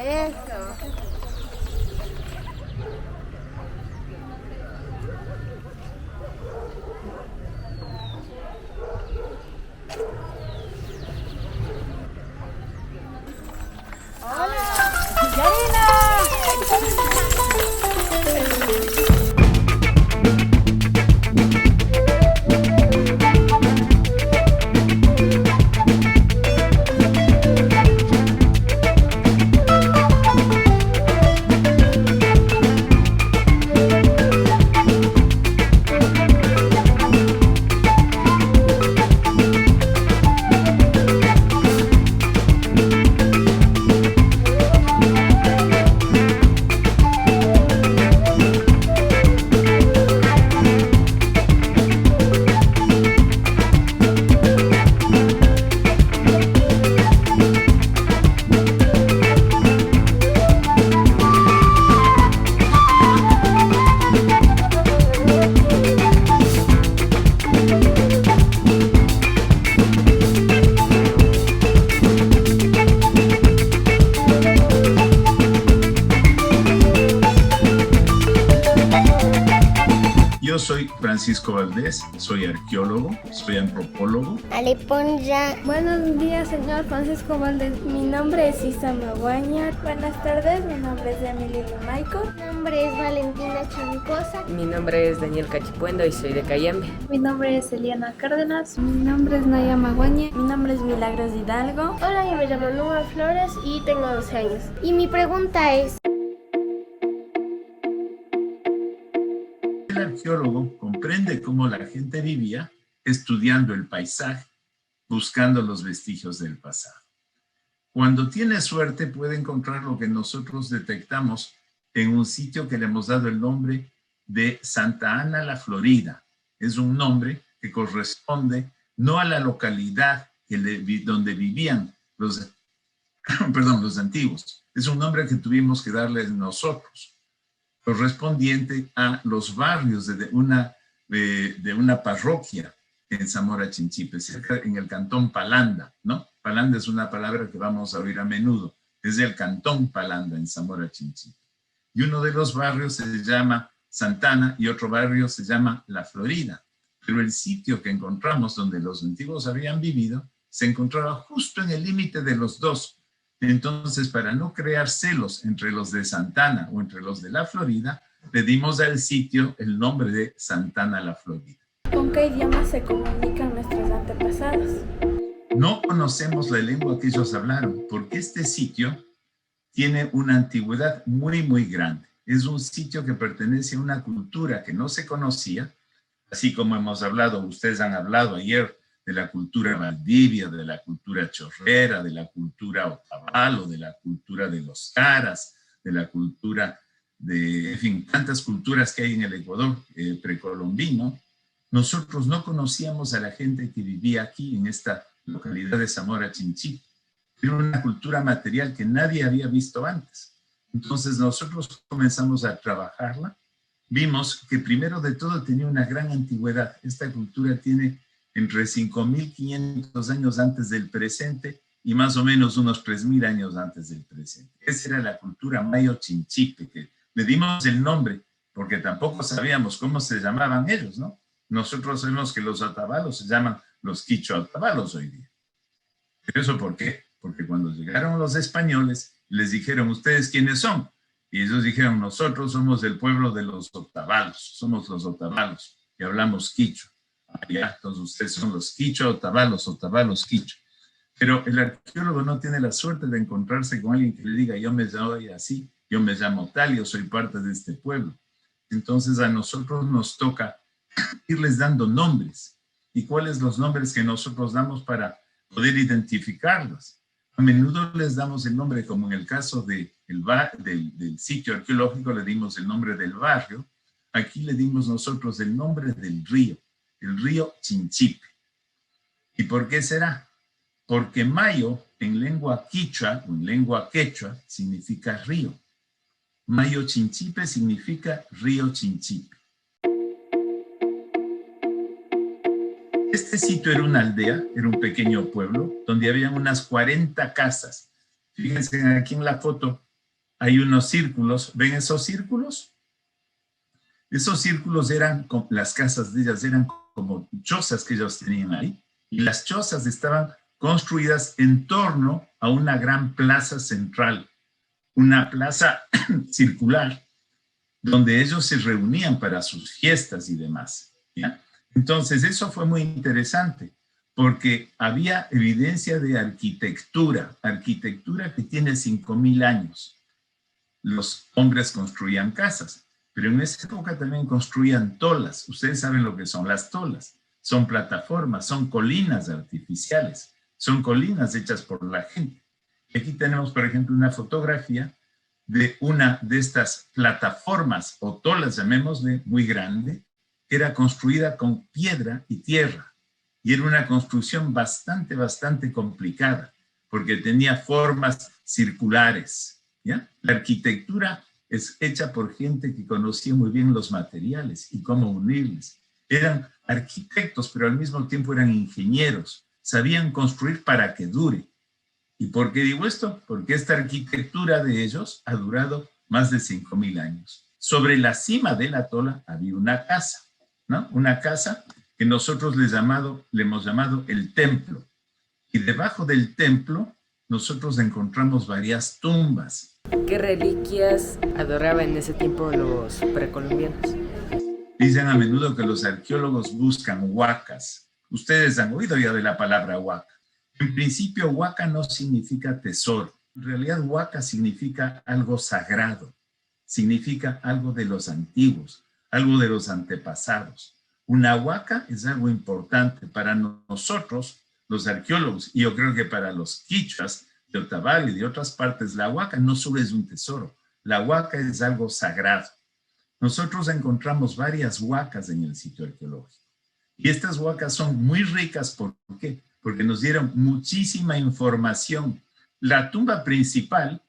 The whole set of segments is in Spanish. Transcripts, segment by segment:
Eso. Yo soy Francisco Valdés, soy arqueólogo, soy antropólogo. Aleponja. Buenos días, señor Francisco Valdés. Mi nombre es Isa Maguaña. Buenas tardes, mi nombre es Emily Maico. Mi nombre es Valentina Chancosa. Mi nombre es Daniel Cachipuendo y soy de Cayambe. Mi nombre es Eliana Cárdenas. Mi nombre es Naya Maguaña. Mi nombre es Milagros Hidalgo. Hola, yo me llamo Numa Flores y tengo 12 años. Y mi pregunta es... El arqueólogo comprende cómo la gente vivía estudiando el paisaje, buscando los vestigios del pasado. Cuando tiene suerte puede encontrar lo que nosotros detectamos en un sitio que le hemos dado el nombre de Santa Ana la Florida. Es un nombre que corresponde no a la localidad donde vivían los antiguos. Es un nombre que tuvimos que darle nosotros, correspondiente a los barrios de una parroquia en Zamora Chinchipe, cerca en el cantón Palanda, ¿no? Palanda es una palabra que vamos a oír a menudo, es del cantón Palanda en Zamora Chinchipe. Y uno de los barrios se llama Santana y otro barrio se llama La Florida. Pero el sitio que encontramos donde los antiguos habían vivido se encontraba justo en el límite de los dos. Entonces, para no crear celos entre los de Santana o entre los de La Florida, le dimos al sitio el nombre de Santana La Florida. ¿Con qué idioma se comunican nuestros antepasados? No conocemos la lengua que ellos hablaron, porque este sitio tiene una antigüedad muy, muy grande. Es un sitio que pertenece a una cultura que no se conocía, así como hemos hablado, ustedes han hablado ayer, de la cultura Valdivia, de la cultura chorrera, de la cultura otavalo, de la cultura de los caras, de la cultura de, en fin, tantas culturas que hay en el Ecuador precolombino. Nosotros no conocíamos a la gente que vivía aquí en esta localidad de Zamora Chinchipe. Era una cultura material que nadie había visto antes. Entonces nosotros comenzamos a trabajarla. Vimos que primero de todo tenía una gran antigüedad. Esta cultura tiene entre 5.500 años antes del presente y más o menos unos 3.000 años antes del presente. Esa era la cultura mayo chinchipe, que le dimos el nombre porque tampoco sabíamos cómo se llamaban ellos, ¿no? Nosotros sabemos que los otavalos se llaman los quichua otavalos hoy día. ¿Pero eso por qué? Porque cuando llegaron los españoles, les dijeron, ¿ustedes quiénes son? Y ellos dijeron, nosotros somos del pueblo de los otavalos, somos los otavalos, que hablamos quichua. Ya, entonces ustedes son los quichua otavalos quichua. Pero el arqueólogo no tiene la suerte de encontrarse con alguien que le diga, yo me llamo así, yo me llamo tal, yo soy parte de este pueblo. Entonces a nosotros nos toca irles dando nombres. ¿Y cuáles los nombres que nosotros damos para poder identificarlos? A menudo les damos el nombre, como en el caso del sitio arqueológico, le dimos el nombre del barrio. Aquí le dimos nosotros el nombre del río, el río Chinchipe. ¿Y por qué será? Porque Mayo en lengua quichua o en lengua quechua significa río. Mayo Chinchipe significa río Chinchipe. Este sitio era una aldea, era un pequeño pueblo, donde había unas 40 casas. Fíjense aquí en la foto, hay unos círculos. ¿Ven esos círculos? Esos círculos eran, las casas de ellas eran como chozas que ellos tenían ahí. Y las chozas estaban construidas en torno a una gran plaza central, una plaza circular, donde ellos se reunían para sus fiestas y demás, ¿ya? Entonces, eso fue muy interesante, porque había evidencia de arquitectura que tiene 5.000 años. Los hombres construían casas, pero en esa época también construían tolas. Ustedes saben lo que son las tolas. Son plataformas, son colinas artificiales, son colinas hechas por la gente. Aquí tenemos, por ejemplo, una fotografía de una de estas plataformas o tolas, llamémosle, muy grande, que era construida con piedra y tierra. Y era una construcción bastante complicada, porque tenía formas circulares, ¿ya? La arquitectura es hecha por gente que conocía muy bien los materiales y cómo unirles. Eran arquitectos, pero al mismo tiempo eran ingenieros. Sabían construir para que dure. ¿Y por qué digo esto? Porque esta arquitectura de ellos ha durado más de 5.000 años. Sobre la cima de la tola había una casa, ¿no? Una casa que nosotros le hemos llamado el templo. Y debajo del templo nosotros encontramos varias tumbas. ¿Qué reliquias adoraban en ese tiempo los precolombianos? Dicen a menudo que los arqueólogos buscan huacas. Ustedes han oído ya de la palabra huaca. En principio, huaca no significa tesoro. En realidad, huaca significa algo sagrado. Significa algo de los antiguos, algo de los antepasados. Una huaca es algo importante para nosotros, los arqueólogos, y yo creo que para los quichuas de Otavalo y de otras partes, la huaca no solo es un tesoro, la huaca es algo sagrado. Nosotros encontramos varias huacas en el sitio arqueológico. Y estas huacas son muy ricas, ¿por qué? Porque nos dieron muchísima información. La tumba principal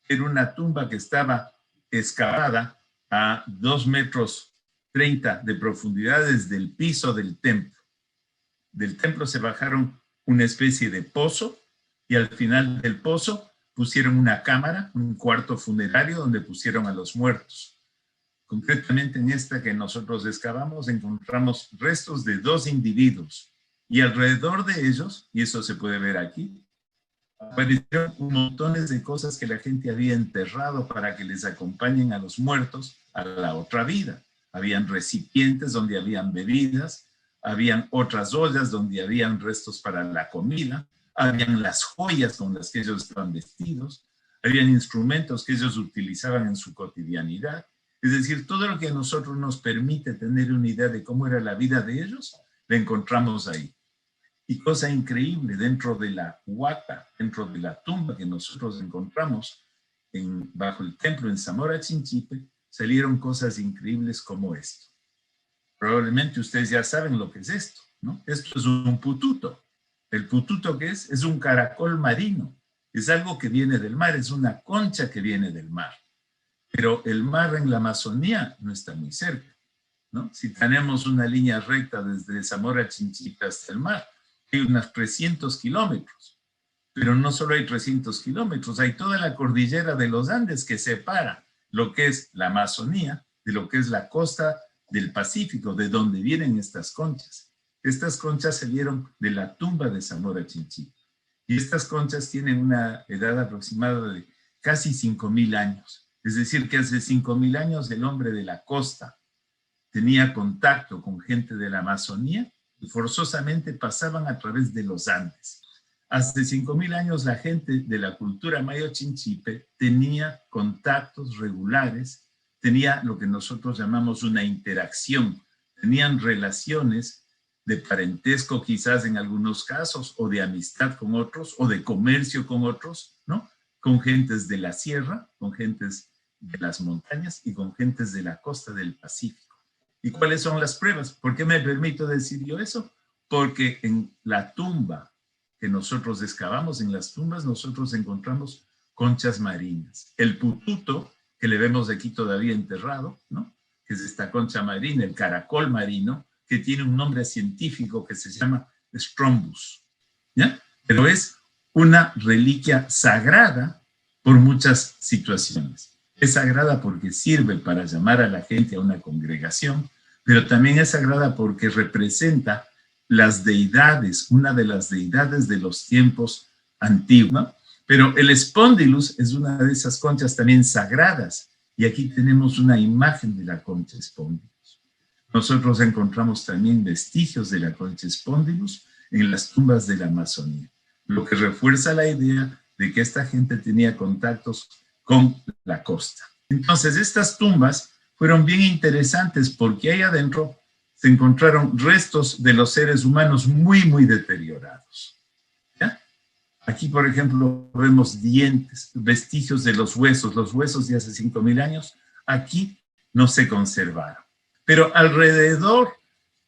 era una tumba que estaba excavada a 2,30 metros de profundidad desde el piso del templo. Del templo se bajaron una especie de pozo y al final del pozo pusieron una cámara, un cuarto funerario donde pusieron a los muertos. Concretamente en esta que nosotros excavamos encontramos restos de 2 individuos y alrededor de ellos, y eso se puede ver aquí, aparecieron montones de cosas que la gente había enterrado para que les acompañen a los muertos a la otra vida. Habían recipientes donde habían bebidas, habían otras ollas donde habían restos para la comida, habían las joyas con las que ellos estaban vestidos, habían instrumentos que ellos utilizaban en su cotidianidad. Es decir, todo lo que a nosotros nos permite tener una idea de cómo era la vida de ellos, lo encontramos ahí. Y cosa increíble, dentro de la huaca, dentro de la tumba que nosotros encontramos bajo el templo en Zamora Chinchipe, salieron cosas increíbles como esto. Probablemente ustedes ya saben lo que es esto, ¿no? Esto es un pututo. ¿El pututo qué es? Es un caracol marino. Es algo que viene del mar, es una concha que viene del mar. Pero el mar en la Amazonía no está muy cerca, ¿no? Si tenemos una línea recta desde Zamora Chinchipe hasta el mar, hay unos 300 kilómetros. Pero no solo hay 300 kilómetros, hay toda la cordillera de los Andes que separa lo que es la Amazonía de lo que es la costa del Pacífico, de donde vienen estas conchas. Estas conchas salieron de la tumba de Zamora Chinchipe. Y estas conchas tienen una edad aproximada de casi 5.000 años. Es decir, que hace 5.000 años el hombre de la costa tenía contacto con gente de la Amazonía y forzosamente pasaban a través de los Andes. Hace 5.000 años la gente de la cultura mayo chinchipe tenía contactos regulares, tenía lo que nosotros llamamos una interacción, tenían relaciones de parentesco quizás en algunos casos, o de amistad con otros, o de comercio con otros, ¿no? Con gentes de la sierra, con gentes de las montañas y con gentes de la costa del Pacífico. ¿Y cuáles son las pruebas? ¿Por qué me permito decir yo eso? Porque en la tumba que nosotros excavamos, en las tumbas nosotros encontramos conchas marinas. El pututo, que le vemos aquí todavía enterrado, ¿no? Que es esta concha marina, el caracol marino, que tiene un nombre científico que se llama Strombus, ¿ya? Pero es una reliquia sagrada por muchas situaciones. Es sagrada porque sirve para llamar a la gente a una congregación, pero también es sagrada porque representa las deidades, una de las deidades de los tiempos antiguos, ¿no? Pero el Spondylus es una de esas conchas también sagradas, y aquí tenemos una imagen de la concha Spondylus. Nosotros encontramos también vestigios de la concha Spondylus en las tumbas de la Amazonía, lo que refuerza la idea de que esta gente tenía contactos con la costa. Entonces, estas tumbas fueron bien interesantes porque ahí adentro se encontraron restos de los seres humanos muy, muy deteriorados. ¿Ya? Aquí, por ejemplo, vemos dientes, vestigios de los huesos de hace 5.000 años. Aquí no se conservaron. Pero alrededor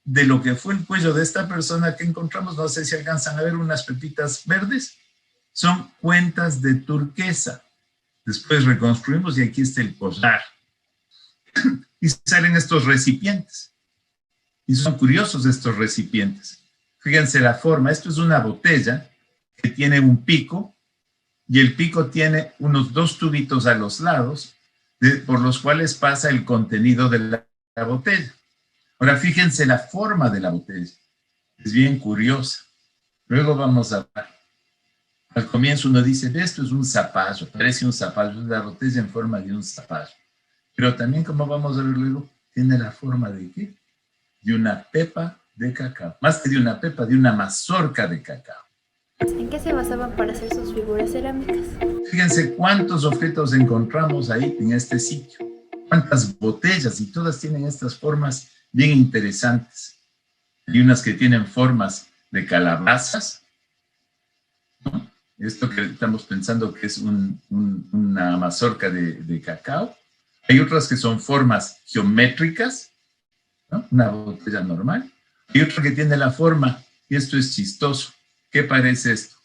de lo que fue el cuello de esta persona que encontramos, no sé si alcanzan a ver unas pepitas verdes, son cuentas de turquesa. Después reconstruimos y aquí está el collar. Y salen estos recipientes. Y son curiosos estos recipientes. Fíjense la forma. Esto es una botella que tiene un pico y el pico tiene unos 2 tubitos a los lados por los cuales pasa el contenido de la botella. Ahora fíjense la forma de la botella. Es bien curiosa. Luego vamos a ver. Al comienzo uno dice, esto es un zapallo, parece un zapallo, es la botella en forma de un zapallo. Pero también, como vamos a ver luego, tiene la forma de ¿qué? De una pepa de cacao. Más que de una pepa, de una mazorca de cacao. ¿En qué se basaban para hacer sus figuras cerámicas? Fíjense cuántos objetos encontramos ahí en este sitio. Cuántas botellas, y todas tienen estas formas bien interesantes. Hay unas que tienen formas de calabazas, ¿no? Esto que estamos pensando que es una mazorca de cacao. Hay otras que son formas geométricas, ¿no? Una botella normal. Hay otra que tiene la forma, y esto es chistoso. ¿Qué parece esto?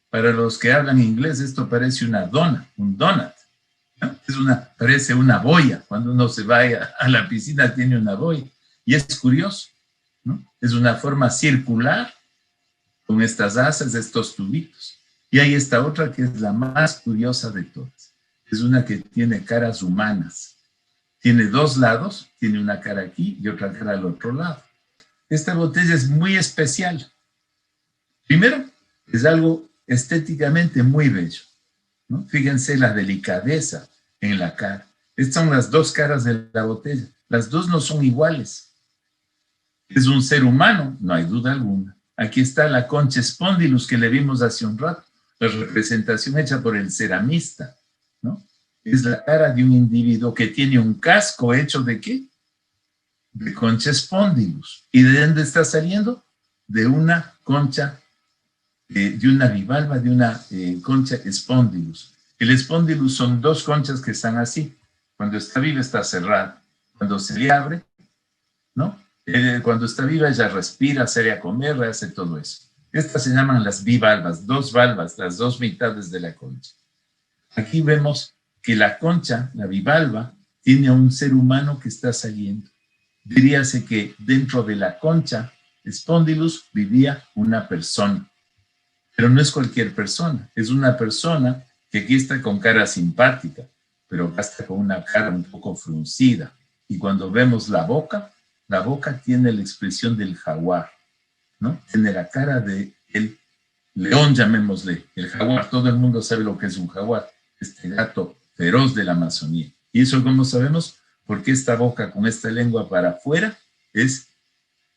Para los que hablan inglés, esto parece una dona, un donut, ¿no? Parece una boya. Cuando uno se va a la piscina tiene una boya. Y es curioso, ¿no? Es una forma circular con estas asas, estos tubitos. Y hay esta otra que es la más curiosa de todas. Es una que tiene caras humanas. Tiene 2 lados, tiene una cara aquí y otra cara al otro lado. Esta botella es muy especial. Primero, es algo estéticamente muy bello, ¿no? Fíjense la delicadeza en la cara. Estas son las 2 caras de la botella. Las 2 no son iguales. Es un ser humano, no hay duda alguna. Aquí está la concha Spondylus que le vimos hace un rato. La representación hecha por el ceramista, ¿no? Es la cara de un individuo que tiene un casco hecho ¿de qué? De concha Spondylus. ¿Y de dónde está saliendo? De una concha, de una bivalva, de una concha Spondylus. El Spondylus son 2 conchas que están así. Cuando está viva está cerrada. Cuando se le abre, ¿no? Cuando está viva ella respira, sale a comer, hace todo eso. Estas se llaman las bivalvas, 2 valvas, las 2 mitades de la concha. Aquí vemos que la concha, la bivalva, tiene a un ser humano que está saliendo. Diríase que dentro de la concha Spondylus vivía una persona. Pero no es cualquier persona, es una persona que aquí está con cara simpática, pero está con una cara un poco fruncida. Y cuando vemos la boca tiene la expresión del jaguar, ¿no? Tiene la cara del león, llamémosle, el jaguar. Todo el mundo sabe lo que es un jaguar, este gato feroz de la Amazonía. ¿Y eso cómo sabemos? Porque esta boca con esta lengua para afuera es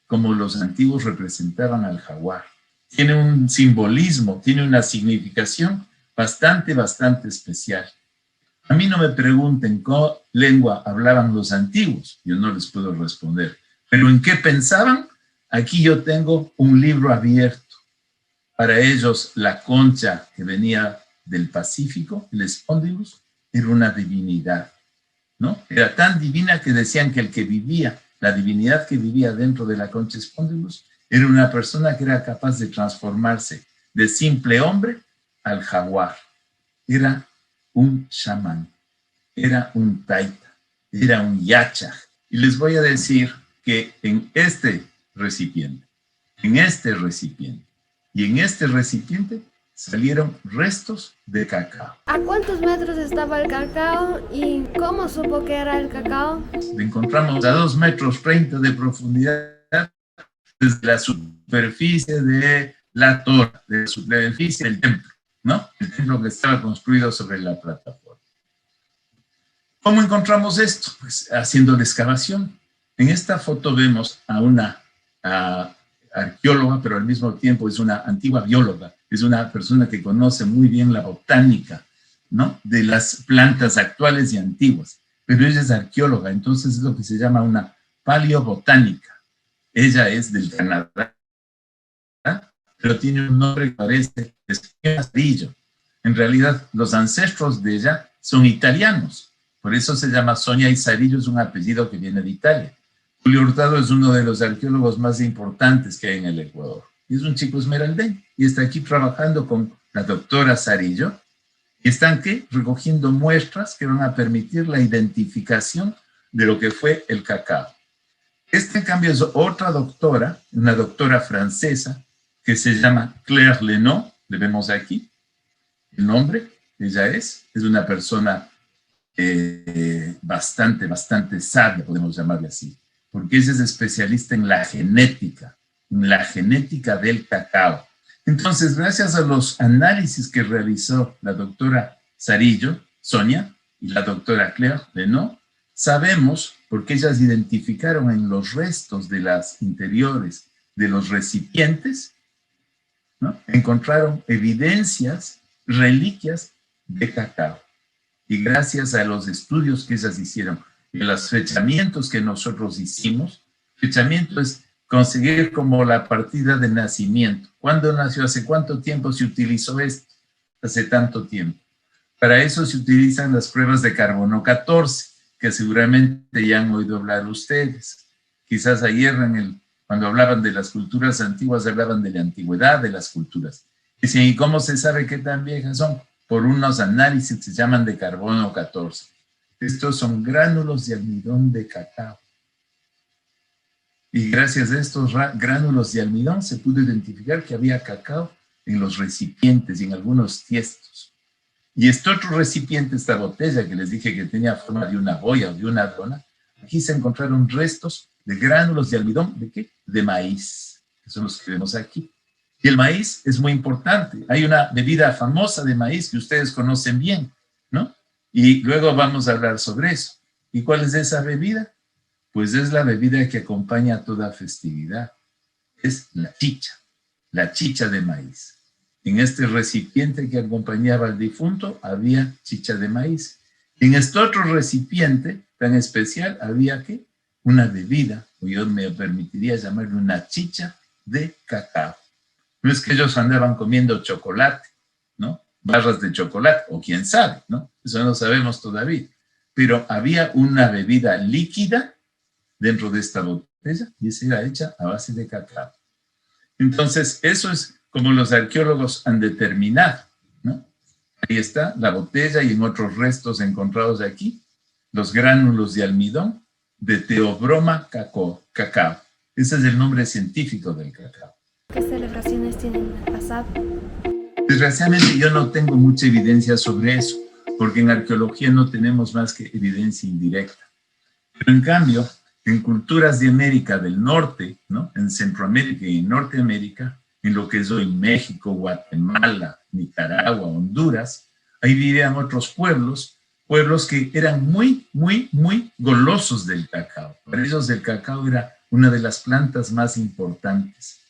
como los antiguos representaban al jaguar. Tiene un simbolismo, tiene una significación bastante especial. A mí no me pregunten qué lengua hablaban los antiguos, yo no les puedo responder. Pero ¿en qué pensaban? Aquí yo tengo un libro abierto. Para ellos, la concha que venía del Pacífico, el Spondylus, era una divinidad, ¿no? Era tan divina que decían que el que vivía, la divinidad que vivía dentro de la concha Spondylus, era una persona que era capaz de transformarse de simple hombre al jaguar. Era un chamán, era un taita, era un yacha. Y les voy a decir que en este recipiente y en este recipiente salieron restos de cacao. ¿A cuántos metros estaba el cacao y cómo supo que era el cacao? Lo encontramos a 2,30 metros de profundidad desde la superficie de la torre, de la superficie del templo, ¿no? El templo que estaba construido sobre la plataforma. ¿Cómo encontramos esto? Pues haciendo la excavación. En esta foto vemos a una arqueóloga, pero al mismo tiempo es una antigua bióloga, es una persona que conoce muy bien la botánica, ¿no? De las plantas actuales y antiguas, pero ella es arqueóloga, entonces es lo que se llama una paleobotánica. Ella es del Canadá, pero tiene un nombre que parece Sarillo. En realidad, los ancestros de ella son italianos, por eso se llama Sonia y Sarillo, es un apellido que viene de Italia. Julio Hurtado es uno de los arqueólogos más importantes que hay en el Ecuador. Y es un chico esmeraldeño. Y está aquí trabajando con la doctora Sarillo. Y están, ¿qué? Recogiendo muestras que van a permitir la identificación de lo que fue el cacao. Esta, en cambio, es otra doctora, una doctora francesa, que se llama Claire Lenot. Le vemos aquí el nombre. Ella es una persona bastante sabia, podemos llamarle así. Porque ella es especialista en la genética del cacao. Entonces, gracias a los análisis que realizó la doctora Sarillo, Sonia, y la doctora Claire Lenot, sabemos, porque ellas identificaron en los restos de las interiores de los recipientes, ¿no? Encontraron evidencias, reliquias de cacao. Y gracias a los estudios que ellas hicieron, y los fechamientos que nosotros hicimos, fechamiento es conseguir como la partida de nacimiento. ¿Cuándo nació? ¿Hace cuánto tiempo se utilizó esto? Hace tanto tiempo. Para eso se utilizan las pruebas de carbono 14, que seguramente ya han oído hablar ustedes. Quizás ayer cuando hablaban de las culturas antiguas, hablaban de la antigüedad de las culturas. Dicen, ¿y cómo se sabe qué tan viejas son? Por unos análisis que se llaman de carbono 14. Estos son gránulos de almidón de cacao. Y gracias a estos gránulos de almidón se pudo identificar que había cacao en los recipientes y en algunos tiestos. Y este otro recipiente, esta botella que les dije que tenía forma de una boya o de una dona, aquí se encontraron restos de gránulos de almidón, ¿de qué? De maíz, que son los que vemos aquí. Y el maíz es muy importante. Hay una bebida famosa de maíz que ustedes conocen bien, ¿no? Y luego vamos a hablar sobre eso. ¿Y cuál es esa bebida? Pues es la bebida que acompaña a toda festividad. Es la chicha de maíz. En este recipiente que acompañaba al difunto había chicha de maíz. En este otro recipiente tan especial había ¿qué? Una bebida, o yo me permitiría llamarle una chicha de cacao. No es que ellos andaban comiendo chocolate, ¿no? Barras de chocolate, o quién sabe, ¿no? Eso no sabemos todavía. Pero había una bebida líquida dentro de esta botella y esa era hecha a base de cacao. Entonces, eso es como los arqueólogos han determinado, ¿no? Ahí está la botella y en otros restos encontrados aquí, los gránulos de almidón de Theobroma cacao. Ese es el nombre científico del cacao. ¿Qué celebraciones tienen en el pasado? Desgraciadamente yo no tengo mucha evidencia sobre eso, porque en arqueología no tenemos más que evidencia indirecta. Pero en cambio, en culturas de América del Norte, ¿no? En Centroamérica y en Norteamérica, en lo que es hoy México, Guatemala, Nicaragua, Honduras, ahí vivían otros pueblos que eran muy golosos del cacao. Para ellos el cacao era una de las plantas más importantes.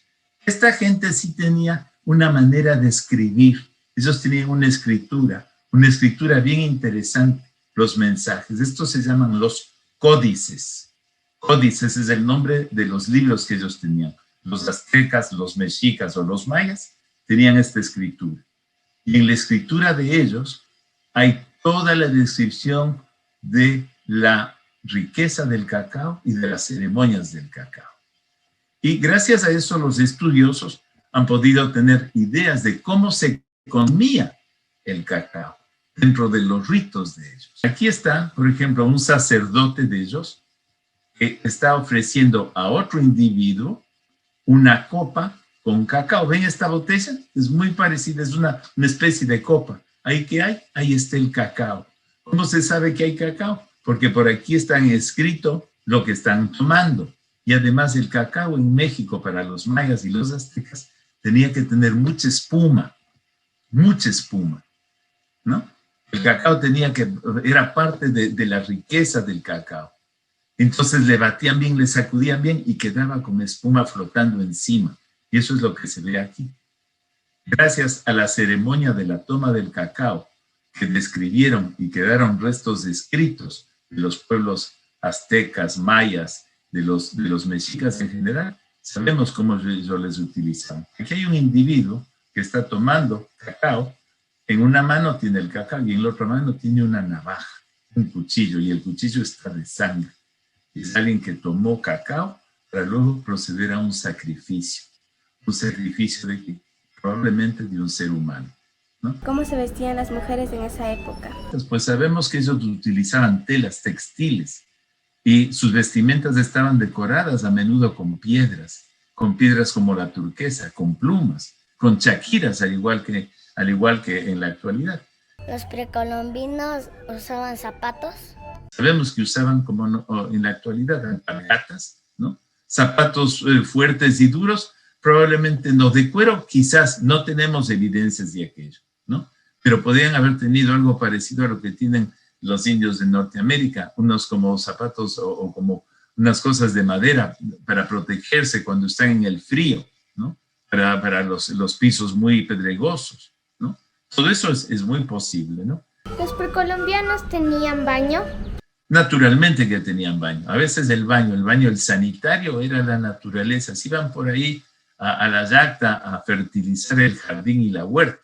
Esta gente sí tenía una manera de escribir. Ellos tenían una escritura bien interesante, los mensajes. Estos se llaman los códices. Códices es el nombre de los libros que ellos tenían. Los aztecas, los mexicas o los mayas tenían esta escritura. Y en la escritura de ellos hay toda la descripción de la riqueza del cacao y de las ceremonias del cacao. Y gracias a eso los estudiosos han podido tener ideas de cómo se comía el cacao dentro de los ritos de ellos. Aquí está, por ejemplo, un sacerdote de ellos que está ofreciendo a otro individuo una copa con cacao. ¿Ven esta botella? Es muy parecida, es una especie de copa. ¿Ahí qué hay? Ahí está el cacao. ¿Cómo se sabe que hay cacao? Porque por aquí está escrito lo que están tomando. Y además el cacao en México para los mayas y los aztecas tenía que tener mucha espuma, ¿no? El cacao era parte de la riqueza del cacao. Entonces le batían bien, le sacudían bien y quedaba con espuma flotando encima. Y eso es lo que se ve aquí. Gracias a la ceremonia de la toma del cacao que describieron y quedaron restos escritos de los pueblos aztecas, mayas, de los mexicas en general, sabemos cómo ellos les utilizaban. Aquí hay un individuo que está tomando cacao, en una mano tiene el cacao y en la otra mano tiene una navaja, un cuchillo, y el cuchillo está de sangre. Es alguien que tomó cacao para luego proceder a un sacrificio. ¿Un sacrificio de qué? Probablemente de un ser humano, ¿no? ¿Cómo se vestían las mujeres en esa época? Pues sabemos que ellos utilizaban telas textiles y sus vestimentas estaban decoradas a menudo con piedras como la turquesa, con plumas, con chaquiras, al igual que en la actualidad. ¿Los precolombinos usaban zapatos? Sabemos que usaban, como en la actualidad, alpargatas, ¿no? Zapatos fuertes y duros, probablemente no de cuero, quizás no tenemos evidencias de aquello, ¿no? Pero podrían haber tenido algo parecido a lo que tienen los indios de Norteamérica, unos como zapatos o como unas cosas de madera para protegerse cuando están en el frío, ¿no? Para los pisos muy pedregosos, ¿no? Todo eso es muy posible, ¿no? ¿Los precolombianos tenían baño? Naturalmente que tenían baño. A veces el baño, el sanitario era la naturaleza. Se iban por ahí a la yacta a fertilizar el jardín y la huerta.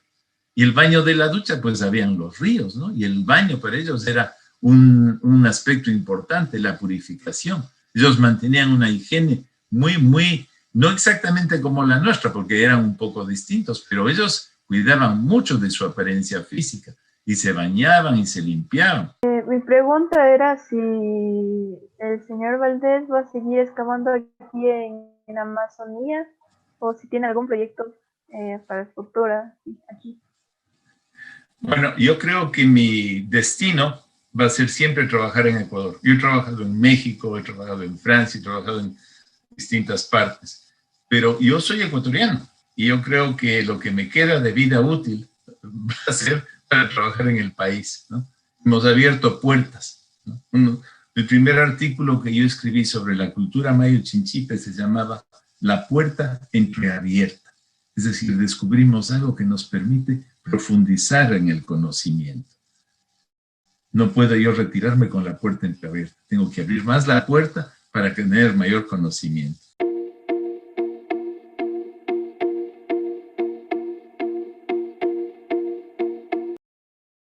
Y el baño de la ducha, pues habían los ríos, ¿no? Y el baño para ellos era un aspecto importante, la purificación. Ellos mantenían una higiene muy, no exactamente como la nuestra, porque eran un poco distintos, pero ellos cuidaban mucho de su apariencia física y se bañaban y se limpiaban. Mi pregunta era si el señor Valdés va a seguir excavando aquí en Amazonía o si tiene algún proyecto para el futuro aquí. Bueno, yo creo que mi destino va a ser siempre trabajar en Ecuador. Yo he trabajado en México, he trabajado en Francia, he trabajado en distintas partes, pero yo soy ecuatoriano y yo creo que lo que me queda de vida útil va a ser para trabajar en el país, ¿no? Hemos abierto puertas, ¿no? El primer artículo que yo escribí sobre la cultura mayo chinchipe se llamaba La puerta entreabierta. Es decir, descubrimos algo que nos permite profundizar en el conocimiento. No puedo yo retirarme con la puerta entreabierta. Tengo que abrir más la puerta para tener mayor conocimiento.